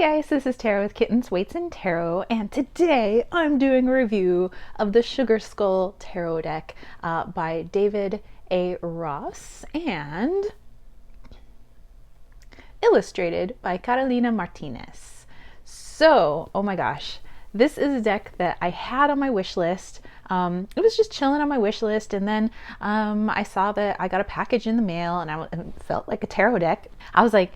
Guys, this is Tarot with Kittens, Weights, and Tarot, and today I'm doing a review of the Sugar Skull Tarot deck by David A. Ross and illustrated by Carolina Martinez. So, oh my gosh, this is a deck that I had on my wish list. It was just chilling on my wish list, and then I saw that I got a package in the mail, and it felt like a tarot deck. I was like,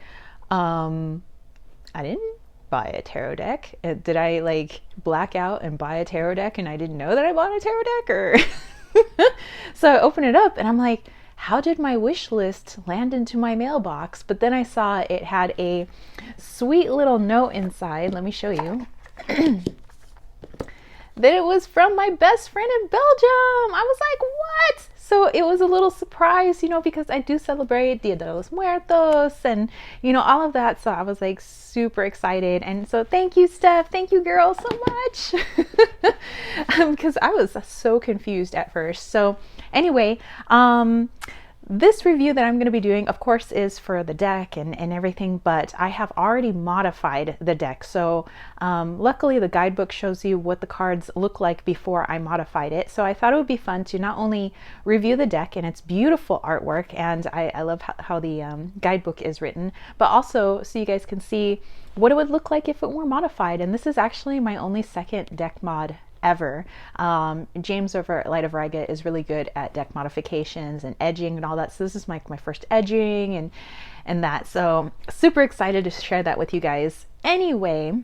I didn't buy a tarot deck. Did I like black out and buy a tarot deck and I didn't know that I bought a tarot deck? Or so I open it up and I'm like, how did my wish list land into my mailbox? But then I saw it had a sweet little note inside. Let me show you. That it was from my best friend in Belgium. I was like, what? So it was a little surprise, because I do celebrate Dia de los Muertos and, all of that. So I was like super excited. And so thank you, Steph. Thank you, girl, so much. Because I was so confused at first. So anyway, this review that I'm going to be doing, of course, is for the deck and everything, but I have already modified the deck. So luckily the guidebook shows you what the cards look like before I modified it. So I thought it would be fun to not only review the deck and its beautiful artwork, and I love how the guidebook is written, but also so you guys can see what it would look like if it were modified. And this is actually my only second deck mod ever. James over at Light of Riga is really good at deck modifications and edging and all that. So this is my first edging and that. So super excited to share that with you guys. Anyway,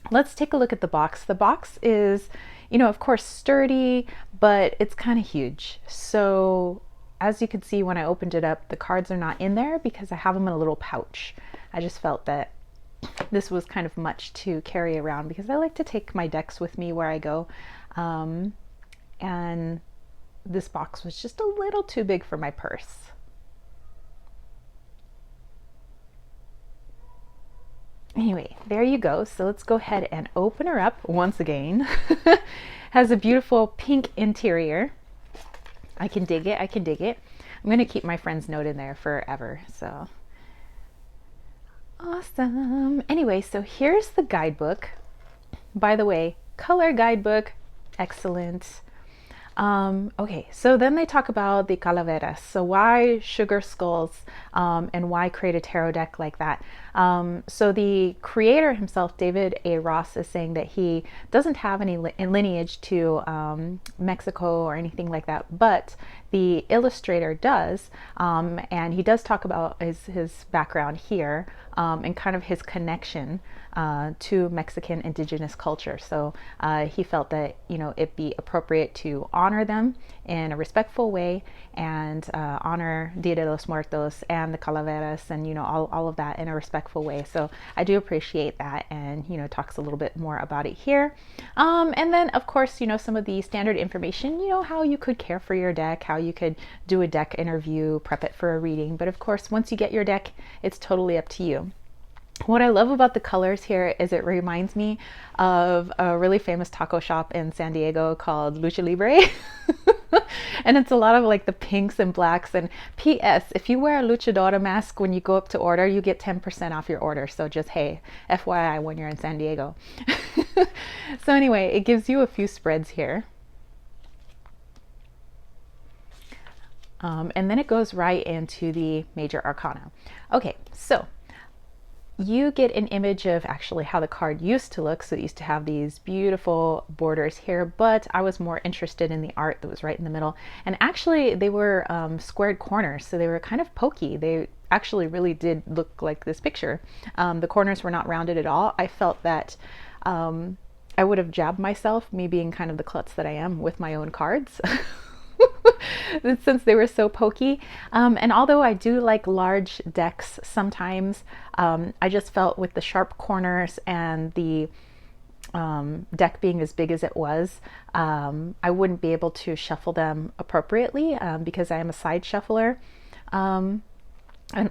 let's take a look at the box. The box is, of course, sturdy, but it's kind of huge. So as you can see, when I opened it up, the cards are not in there because I have them in a little pouch. I just felt that this was kind of much to carry around because I like to take my decks with me where I go. And this box was just a little too big for my purse. Anyway, there you go. So let's go ahead and open her up once again. Has a beautiful pink interior. I can dig it. I can dig it. I'm going to keep my friend's note in there forever. So awesome. Anyway, so here's the guidebook. By the way, color guidebook, excellent. Okay, so then they talk about the calaveras. So why sugar skulls, and why create a tarot deck like that? So the creator himself, David A. Ross, is saying that he doesn't have any lineage to Mexico or anything like that, but the illustrator does, and he does talk about his background here, and kind of his connection to Mexican indigenous culture. So he felt that it'd be appropriate to honor them in a respectful way and honor Dia de los Muertos and the calaveras and all of that in a respectful way. So I do appreciate that, and talks a little bit more about it here. And then of course some of the standard information, how you could care for your deck, how you could do a deck interview, prep it for a reading. But of course, once you get your deck, it's totally up to you. What I love about the colors here is it reminds me of a really famous taco shop in San Diego called Lucha Libre. And it's a lot of like the pinks and blacks. And P.S. if you wear a luchadora mask when you go up to order, you get 10% off your order. So just, hey, FYI when you're in San Diego. So anyway, it gives you a few spreads here. And then it goes right into the major arcana. Okay, so you get an image of actually how the card used to look. So it used to have these beautiful borders here, but I was more interested in the art that was right in the middle. And actually they were squared corners, so they were kind of pokey. They actually really did look like this picture. The corners were not rounded at all. I felt that I would have jabbed myself, me being kind of the klutz that I am, with my own cards. Since they were so pokey. And although I do like large decks sometimes, I just felt with the sharp corners and the deck being as big as it was, I wouldn't be able to shuffle them appropriately because I am a side shuffler. And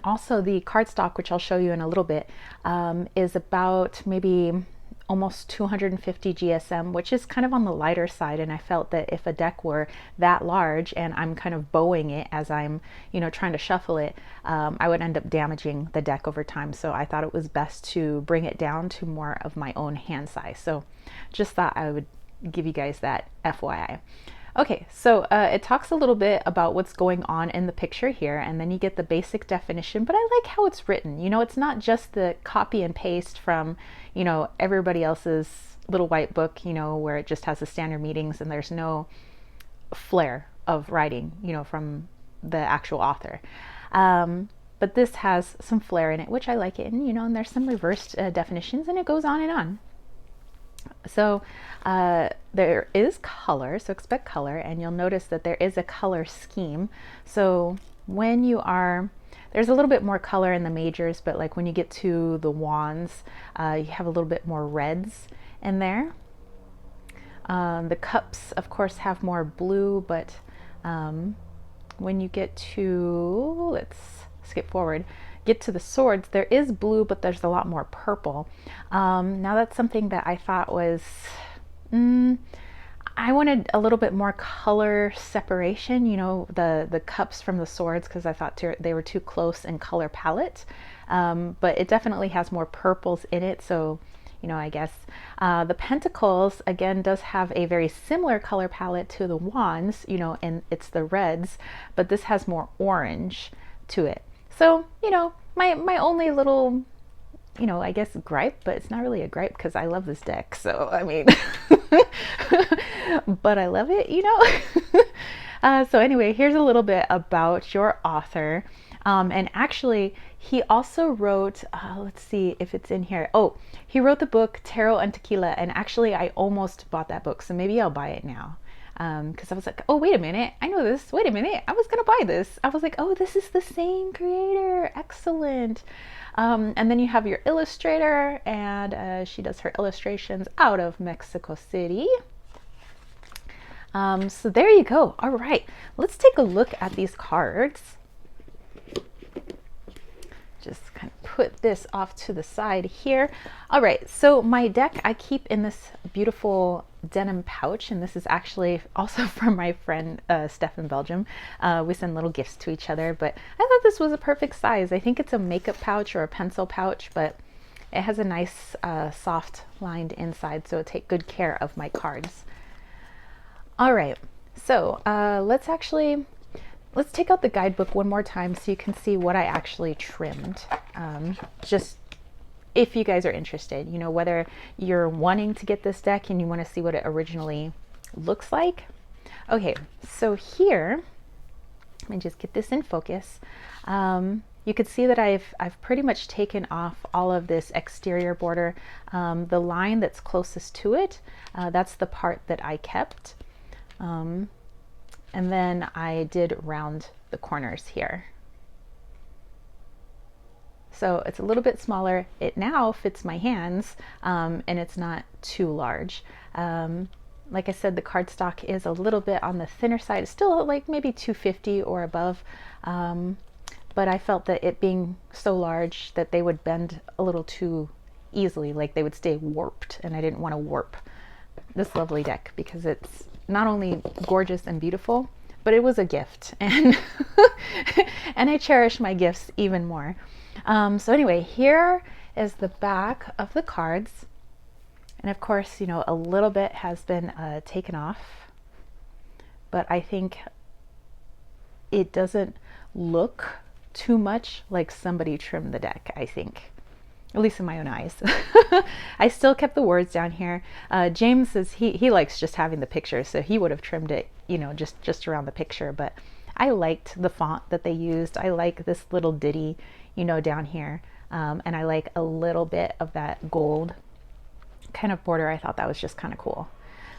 also the cardstock, which I'll show you in a little bit, is about maybe almost 250 GSM, which is kind of on the lighter side. And I felt that if a deck were that large and I'm kind of bowing it as I'm, trying to shuffle it, I would end up damaging the deck over time. So I thought it was best to bring it down to more of my own hand size. So just thought I would give you guys that FYI. Okay, so it talks a little bit about what's going on in the picture here, and then you get the basic definition, but I like how it's written. It's not just the copy and paste from, everybody else's little white book, where it just has the standard meanings and there's no flair of writing, from the actual author. But this has some flair in it, which I like it, and there's some reversed definitions, and it goes on and on. So there is color, so expect color, and you'll notice that there is a color scheme. So when there's a little bit more color in the majors, but like when you get to the wands, you have a little bit more reds in there. The cups, of course, have more blue, but when you get to, let's skip forward, get to the swords, there is blue, but there's a lot more purple. Now that's something that I thought was, I wanted a little bit more color separation, the cups from the swords, because I thought they were too close in color palette. But it definitely has more purples in it, so I guess. The pentacles, again, does have a very similar color palette to the wands, and it's the reds, but this has more orange to it. So, my only little, I guess gripe, but it's not really a gripe because I love this deck. So, I mean, but I love it, So anyway, here's a little bit about your author. And actually, he also wrote, let's see if it's in here. Oh, he wrote the book Tarot and Tequila. And actually, I almost bought that book. So maybe I'll buy it now. Because I was like, oh, wait a minute, I know this. Wait a minute, I was going to buy this. I was like, oh, this is the same creator. Excellent. And then you have your illustrator, and she does her illustrations out of Mexico City. So there you go. All right, let's take a look at these cards. Just kind of put this off to the side here. All right, so my deck I keep in this beautiful denim pouch, and this is actually also from my friend Steph in Belgium. We send little gifts to each other, but I thought this was a perfect size. I think it's a makeup pouch or a pencil pouch, but it has a nice soft lined inside, so it'll take good care of my cards. All right, so let's take out the guidebook one more time so you can see what I actually trimmed. Just if you guys are interested, whether you're wanting to get this deck and you want to see what it originally looks like. Okay, so here, let me just get this in focus. You can see that I've pretty much taken off all of this exterior border. The line that's closest to it, that's the part that I kept. And then I did round the corners here. So it's a little bit smaller. It now fits my hands, and it's not too large. Like I said, the cardstock is a little bit on the thinner side. It's still like maybe 250 or above. But I felt that it being so large that they would bend a little too easily, like they would stay warped, and I didn't want to warp this lovely deck because it's not only gorgeous and beautiful, but it was a gift, and and I cherish my gifts even more. So anyway, here is the back of the cards, and of course, a little bit has been taken off, but I think it doesn't look too much like somebody trimmed the deck, I think. At least in my own eyes. I still kept the words down here. James says he likes just having the picture, so he would have trimmed it, just around the picture. But I liked the font that they used. I like this little ditty, down here. And I like a little bit of that gold kind of border. I thought that was just kind of cool.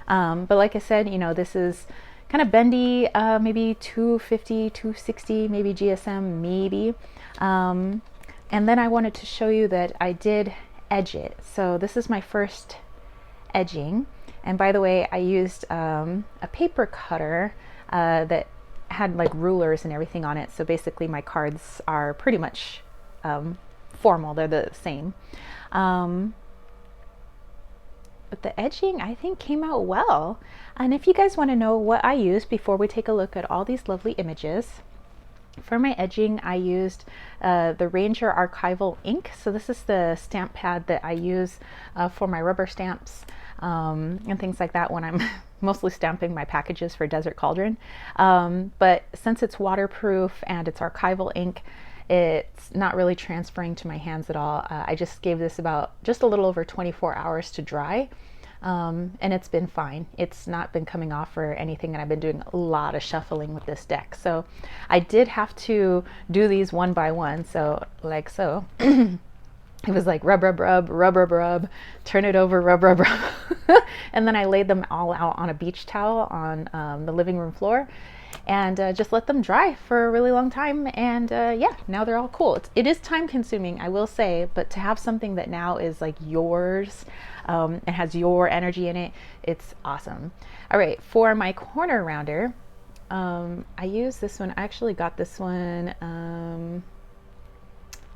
But like I said, this is kind of bendy, maybe 250, 260, maybe GSM, maybe. And then I wanted to show you that I did edge it. So this is my first edging. And by the way, I used a paper cutter that had like rulers and everything on it. So basically my cards are pretty much formal. They're the same. the edging I think came out well. And if you guys want to know what I used before we take a look at all these lovely images, for my edging, I used the Ranger Archival ink. So this is the stamp pad that I use for my rubber stamps and things like that when I'm mostly stamping my packages for Desert Cauldron. But since it's waterproof and it's archival ink, it's not really transferring to my hands at all. I just gave this about just a little over 24 hours to dry. And it's been fine. It's not been coming off or anything, and I've been doing a lot of shuffling with this deck. So I did have to do these one by one. So like so. It was like rub, rub, rub, rub, rub, rub, turn it over, rub, rub, rub. And then I laid them all out on a beach towel on the living room floor and just let them dry for a really long time. And yeah, now they're all cool. It is time consuming, I will say, but to have something that now is like yours and has your energy in it, it's awesome. All right, for my corner rounder, I use this one. I actually got this one,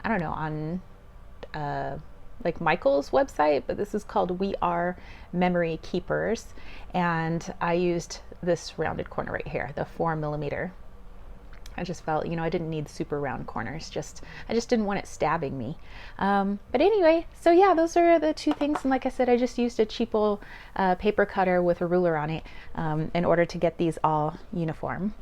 I don't know, on like Michael's website, but this is called We Are Memory Keepers, and I used this rounded corner right here, the 4mm. I just felt, I didn't need super round corners, I just didn't want it stabbing me. But anyway, so yeah, those are the two things, and like I said, I just used a cheapo paper cutter with a ruler on it in order to get these all uniform.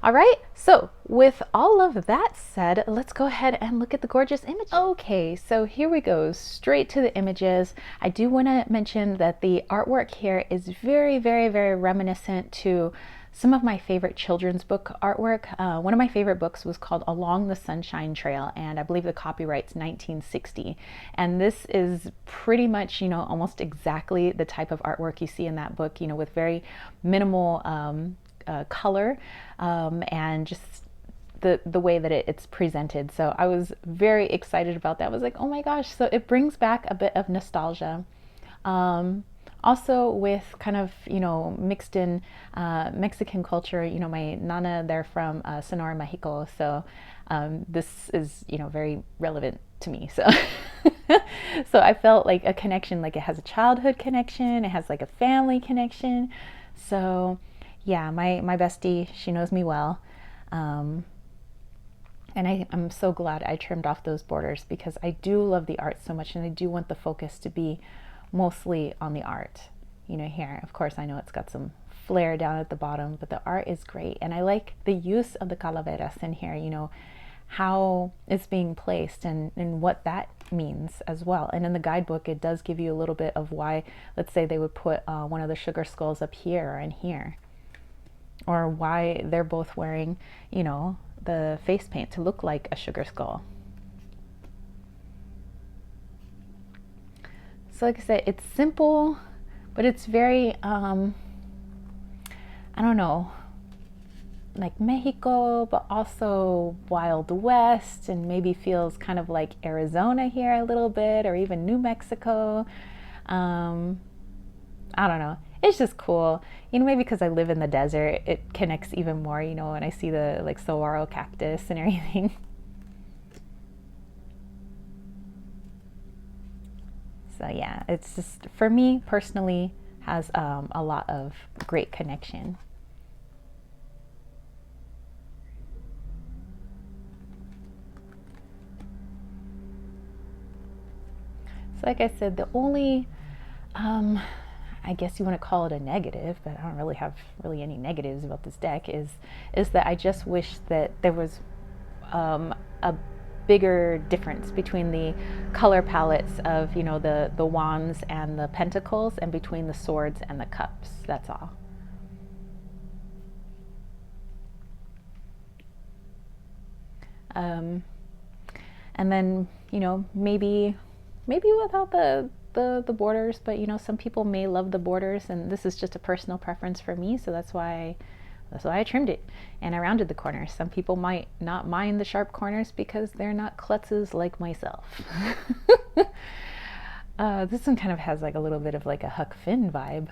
All right, so with all of that said, let's go ahead and look at the gorgeous images. Okay, so here we go, straight to the images. I do want to mention that the artwork here is very, very, very reminiscent to some of my favorite children's book artwork. One of my favorite books was called Along the Sunshine Trail, and I believe the copyright's 1960. And this is pretty much, almost exactly the type of artwork you see in that book, with very minimal color and just the way that it's presented. So I was very excited about that. I was like, oh my gosh. So it brings back a bit of nostalgia. Also with kind of, mixed in Mexican culture. My nana, they're from Sonora, Mexico. So this is, very relevant to me. So so I felt like a connection, like it has a childhood connection. It has like a family connection. So yeah, my bestie, she knows me well. And I'm so glad I trimmed off those borders because I do love the art so much, and I do want the focus to be mostly on the art. Here, of course, I know it's got some flare down at the bottom, but the art is great. And I like the use of the calaveras in here, how it's being placed and what that means as well. And in the guidebook, it does give you a little bit of why, let's say they would put one of the sugar skulls up here and here, or why they're both wearing, the face paint to look like a sugar skull. So like I said, it's simple, but it's very, I don't know, like Mexico, but also Wild West, and maybe feels kind of like Arizona here a little bit, or even New Mexico. I don't know. It's just cool. Maybe because I live in the desert, it connects even more, when I see the like saguaro cactus and everything. So yeah, it's just, for me personally, has a lot of great connection. So like I said, the only, I guess you want to call it a negative, but I don't really have any negatives about this deck, is that I just wish that there was a bigger difference between the color palettes of, the wands and the pentacles, and between the swords and the cups. That's all. And then, maybe without the borders, but some people may love the borders, and this is just a personal preference for me, so that's why I trimmed it and I rounded the corners. Some people might not mind the sharp corners because they're not klutzes like myself. This one kind of has like a little bit of like a Huck Finn vibe.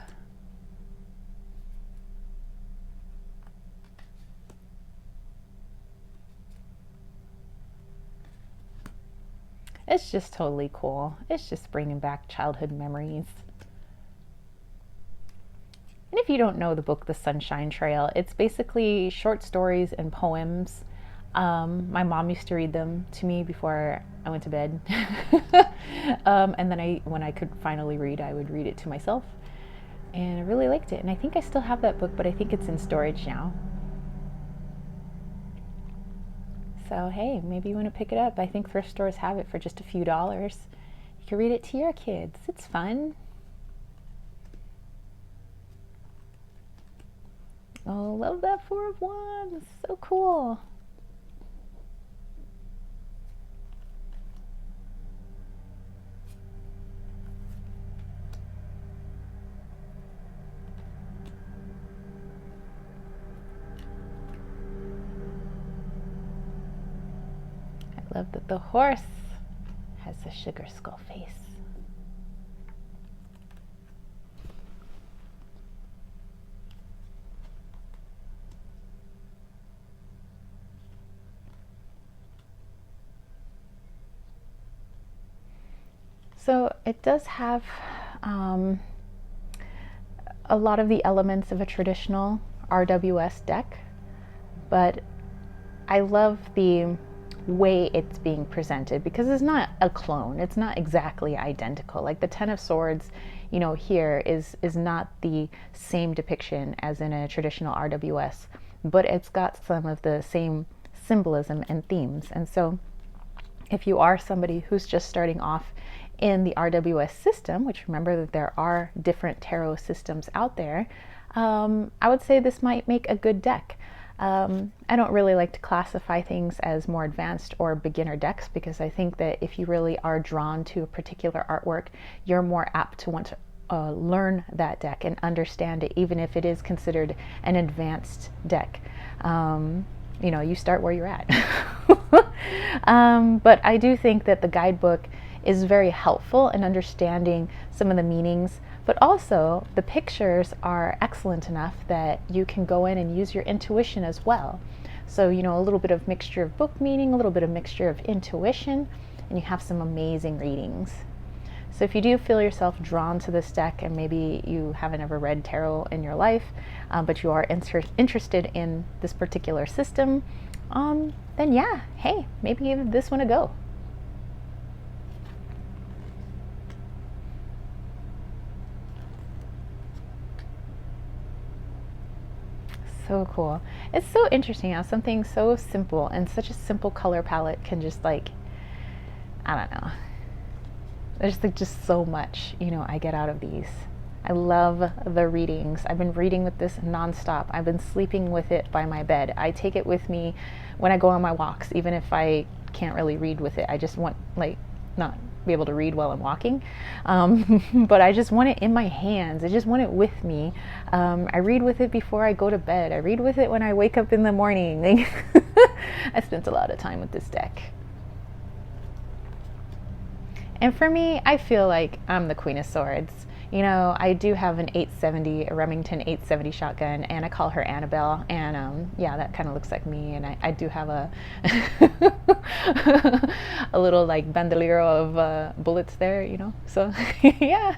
It's just totally cool. It's just bringing back childhood memories. And if you don't know the book, The Sunshine Trail, it's basically short stories and poems. My mom used to read them to me before I went to bed. And then when I could finally read, I would read it to myself. And I really liked it. And I think I still have that book, but I think it's in storage now. So hey, maybe you want to pick it up. I think thrift stores have it for just a few dollars. You can read it to your kids. It's fun. Oh, love that Four of Wands. So cool. I love that the horse has the sugar skull face. So it does have a lot of the elements of a traditional RWS deck, but I love the way it's being presented because it's not a clone. It's not exactly identical. Like the Ten of Swords, you know, here is not the same depiction as in a traditional RWS, but it's got some of the same symbolism and themes. And so if you are somebody who's just starting off in the RWS system, which remember that there are different tarot systems out there, I would say this might make a good deck. I don't really like to classify things as more advanced or beginner decks because I think that if you really are drawn to a particular artwork, you're more apt to want to learn that deck and understand it, even if it is considered an advanced deck. You know, you start where you're at. But I do think that the guidebook is very helpful in understanding some of the meanings, but also the pictures are excellent enough that you can go in and use your intuition as well. So, you know, a little bit of mixture of book meaning, a little bit of mixture of intuition, and you have some amazing readings. So if you do feel yourself drawn to this deck, and maybe you haven't ever read tarot in your life, but you are interested in this particular system, then yeah, hey, maybe give this one a go. So cool. It's so interesting how something so simple and such a simple color palette can just, like, I don't know. There's like just so much, you know, I get out of these. I love the readings. I've been reading with this nonstop. I've been sleeping with it by my bed. I take it with me when I go on my walks, even if I can't really read with it. I just want, like, not be able to read while I'm walking, but I just want it in my hands. I just want it with me. I read with it before I go to bed. I read with it when I wake up in the morning. I spent a lot of time with this deck. And for me, I feel like I'm the Queen of Swords. You know, I do have an 870, a Remington 870 shotgun, and I call her Annabelle. And yeah, that kind of looks like me. And I do have a a little like bandolero of bullets there, you know. So yeah.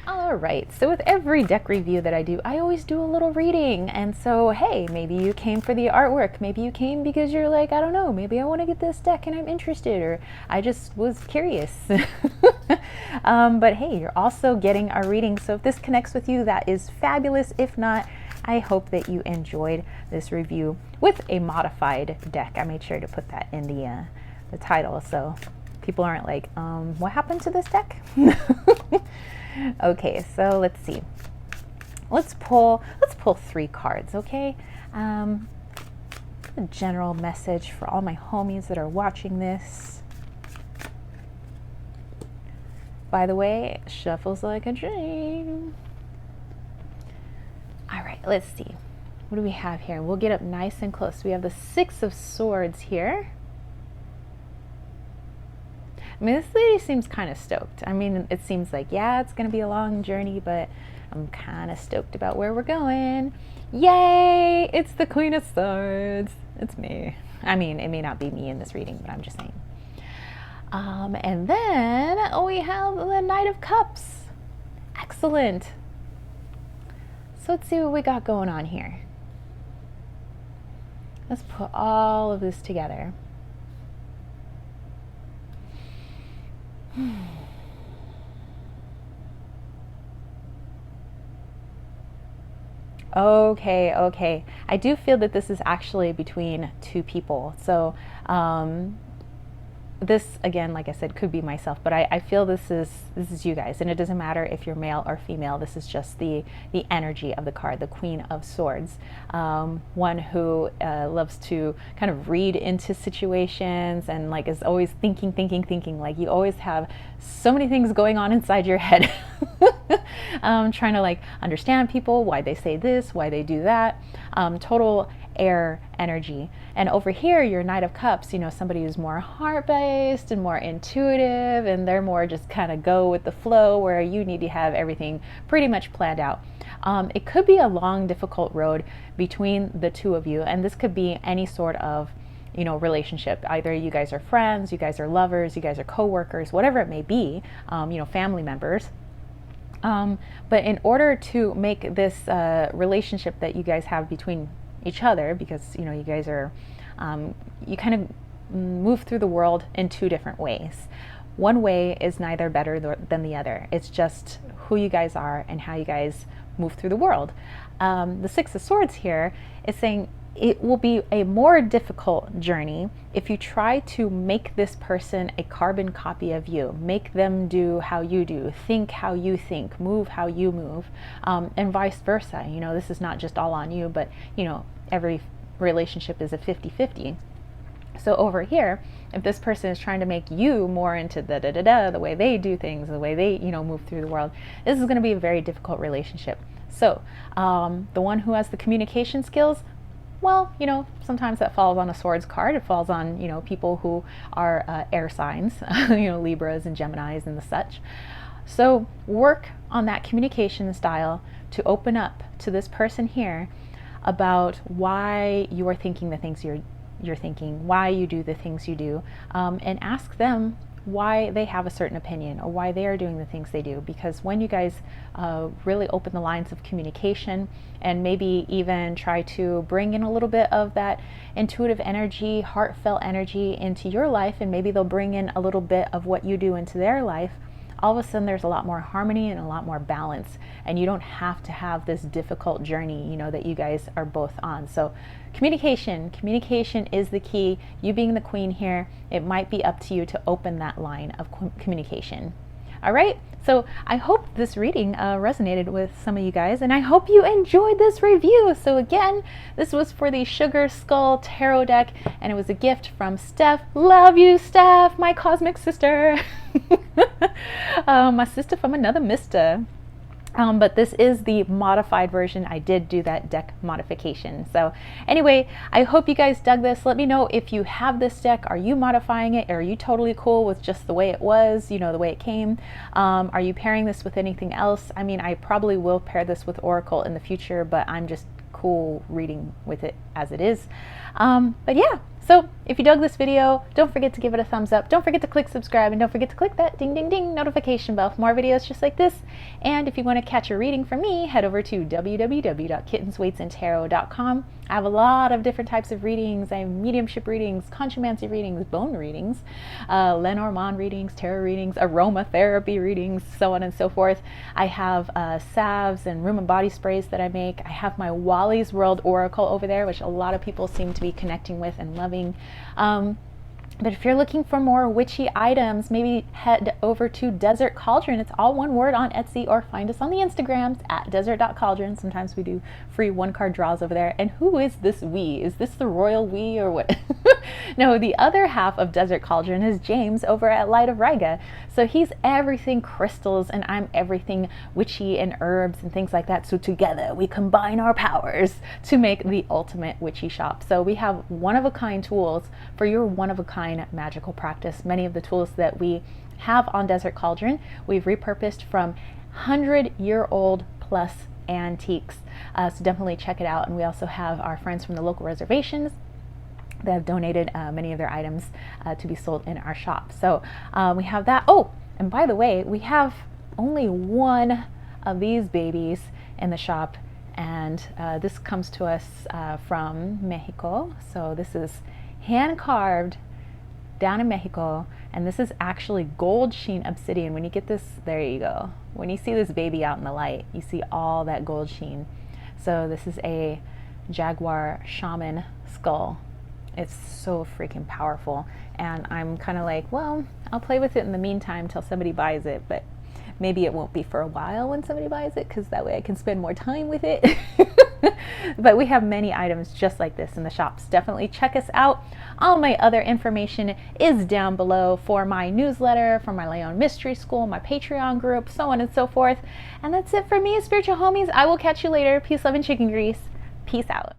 All right, so with every deck review that I do, I always do a little reading. And so, hey, maybe you came for the artwork. Maybe you came because you're like, I don't know, maybe I want to get this deck and I'm interested, or I just was curious. But hey, you're also getting a reading. So if this connects with you, that is fabulous. If not, I hope that you enjoyed this review with a modified deck. I made sure to put that in the title so people aren't like, what happened to this deck? Okay, so let's see. Let's pull 3 cards, okay? A general message for all my homies that are watching this. By the way, shuffles like a dream. All right, let's see. What do we have here? We'll get up nice and close. We have the 6 of Swords here. I mean, this lady seems kind of stoked. I mean, it seems like, yeah, it's going to be a long journey, but I'm kind of stoked about where we're going. Yay! It's the Queen of Swords. It's me. I mean, it may not be me in this reading, but I'm just saying. And then we have the Knight of Cups. Excellent. So let's see what we got going on here. Let's put all of this together. Okay. I do feel that this is actually between two people. So this, again, like I said, could be myself, but I feel this is you guys, and it doesn't matter if you're male or female. This is just the energy of the card, the Queen of Swords, one who loves to kind of read into situations and like is always thinking. Like you always have so many things going on inside your head, trying to like understand people, why they say this, why they do that. Total air energy. And over here, your Knight of Cups, you know, somebody who's more heart-based and more intuitive, and they're more just kind of go with the flow, where you need to have everything pretty much planned out. It could be a long, difficult road between the two of you, and this could be any sort of, you know, relationship. Either you guys are friends, you guys are lovers, you guys are co-workers, whatever it may be, you know, family members. But in order to make this relationship that you guys have between each other, because you know you guys are you kind of move through the world in two different ways. One way is neither better than the other. It's just who you guys are and how you guys move through the world. The Six of Swords here is saying it will be a more difficult journey if you try to make this person a carbon copy of you, make them do how you do, think how you think, move how you move, and vice versa. You know, this is not just all on you, but you know, every relationship is a 50-50. So over here, if this person is trying to make you more into the way they do things, the way they, you know, move through the world, this is going to be a very difficult relationship. So the one who has the communication skills, well, you know, sometimes that falls on a swords card. It falls on, you know, people who are air signs, you know, Libras and Geminis and the such. So work on that communication style to open up to this person here about why you are thinking the things you're thinking, why you do the things you do, and ask them why they have a certain opinion or why they are doing the things they do. Because when you guys really open the lines of communication and maybe even try to bring in a little bit of that intuitive energy, heartfelt energy into your life, and maybe they'll bring in a little bit of what you do into their life, all of a sudden there's a lot more harmony and a lot more balance, and you don't have to have this difficult journey, you know, that you guys are both on. So communication is the key. You being the queen here, it might be up to you to open that line of communication. All right, so I hope this reading resonated with some of you guys, and I hope you enjoyed this review. So again, this was for the Sugar Skull Tarot deck, and it was a gift from Steph. Love you, Steph, my cosmic sister. My sister from another mister. But this is the modified version. I did do that deck modification. So anyway, I hope you guys dug this. Let me know if you have this deck. Are you modifying it? Or are you totally cool with just the way it was, you know, the way it came? Are you pairing this with anything else? I mean, I probably will pair this with Oracle in the future, but I'm just cool reading with it as it is. But yeah, so if you dug this video, don't forget to give it a thumbs up. Don't forget to click subscribe, and don't forget to click that ding ding ding notification bell for more videos just like this. And if you want to catch a reading from me, head over to www.kittenswaitsandtarot.com. I have a lot of different types of readings. I have mediumship readings, conjumancy readings, bone readings, Lenormand readings, tarot readings, aromatherapy readings, so on and so forth. I have salves and room and body sprays that I make. I have my Wally's World Oracle over there, which a lot of people seem to be connecting with and loving. But if you're looking for more witchy items, maybe head over to Desert Cauldron. It's all one word on Etsy, or find us on the Instagrams at desert.cauldron. Sometimes we do free one-card draws over there. And who is this we? Is this the royal we or what? No, the other half of Desert Cauldron is James over at Light of Riga. So he's everything crystals, and I'm everything witchy and herbs and things like that. So together we combine our powers to make the ultimate witchy shop. So we have one-of-a-kind tools for your one-of-a-kind magical practice. Many of the tools that we have on Desert Cauldron, we've repurposed from 100-year-old plus antiques. So definitely check it out. And we also have our friends from the local reservations that have donated many of their items to be sold in our shop. So we have that. Oh, and by the way, we have only one of these babies in the shop, And this comes to us from Mexico. So this is hand carved down in Mexico, and this is actually gold sheen obsidian. When you get this, there you go. When you see this baby out in the light, you see all that gold sheen. So this is a jaguar shaman skull. It's so freaking powerful, and I'm kind of like, well, I'll play with it in the meantime till somebody buys it, but maybe it won't be for a while when somebody buys it, because that way I can spend more time with it. But we have many items just like this in the shops. Definitely check us out. All my other information is down below for my newsletter, for my Leon Mystery School, my Patreon group, so on and so forth. And that's it for me, spiritual homies. I will catch you later. Peace, love, and chicken grease. Peace out.